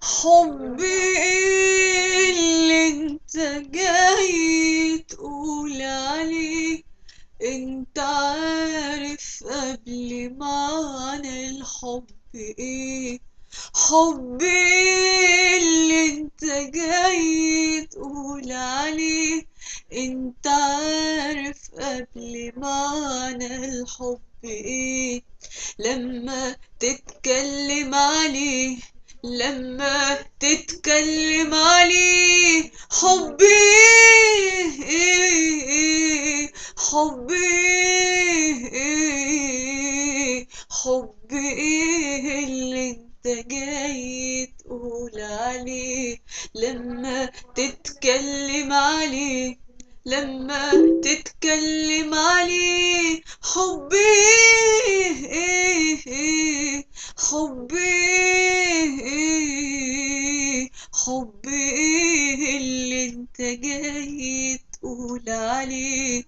حبي ايه اللي انت جاي تقول عليه؟ انت عارف قبل معنى الحب ايه؟ حبي ايه اللي انت جاي تقول عليه؟ انت عارف قبل معنى الحب ايه؟ لما تتكلم عليه، لما تتكلم عليه حبي، حبي، حبي ايه اللي انت جاي تقول عليه؟ لما تتكلم عليه، لما تتكلم عليه حبي، حبي، حبي اللي انت جاي تقول عليه؟